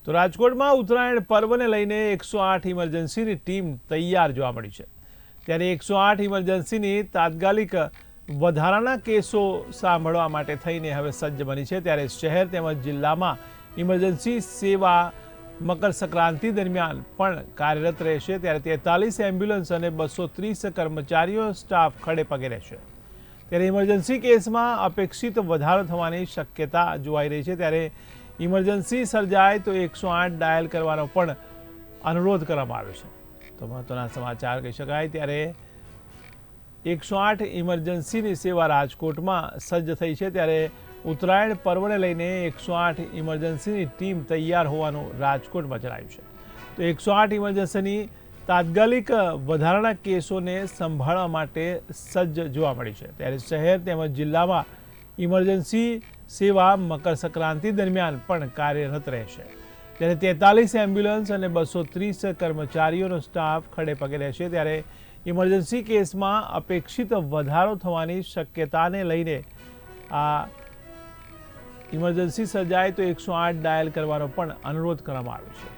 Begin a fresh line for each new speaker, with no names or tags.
તો રાજકોટમાં ઉત્તરાયણ પર્વને લઈને 108 ઇમરજન્સીની ટીમ તૈયાર જોવા મળી છે। ત્યારે 108 ઇમરજન્સીની તાત્કાલિક વધારાના કેસો સાંભળવા માટે થઈને હવે સજ્જ બની છે। ત્યારે શહેર તેમજ જિલ્લામાં ઇમરજન્સી સેવા મકર સંક્રાંતિ દરમિયાન પણ કાર્યરત રહેશે। ત્યારે 43 એમ્બ્યુલન્સ અને 230 કર્મચારીઓ સ્ટાફ ખડે પગે રહેશે। ત્યારે ઇમરજન્સી કેસમાં અપેક્ષિત વધારો થવાની શક્યતા જોવાઈ રહી છે। ત્યારે ઇમરજન્સી સર્જાય તો 108 ડાયલ કરવાનો પણ અનુરોધ કરવામાં આવ્યો છે। તો મહત્વના સમાચાર કહી શકાય। ત્યારે 108 ઇમરજન્સીની સેવા રાજકોટમાં સજ્જ થઈ છે। ત્યારે ઉત્તરાયણ પર્વને લઈને 108 ઇમરજન્સીની ટીમ તૈયાર હોવાનું રાજકોટમાં જણાવ્યું છે। તો 108 ઇમરજન્સીની તાત્કાલિક વધારાના કેસોને સંભાળવા માટે સજ્જ જોવા મળી છે। ત્યારે શહેર તેમજ જિલ્લામાં ઇમરજન્સી સેવા મકર સંક્રાંતિ દરમિયાન પણ કાર્યરત રહેશે। ત્યારે 43 એમ્બ્યુલન્સ અને 230 કર્મચારીઓનો સ્ટાફ ખડે પગે રહેશે। ત્યારે ઇમરજન્સી કેસમાં અપેક્ષિત વધારો થવાની શક્યતાને લઈને આ ઇમરજન્સી સર્જાય તો 108 ડાયલ કરવાનો પણ અનુરોધ કરવામાં આવ્યો છે।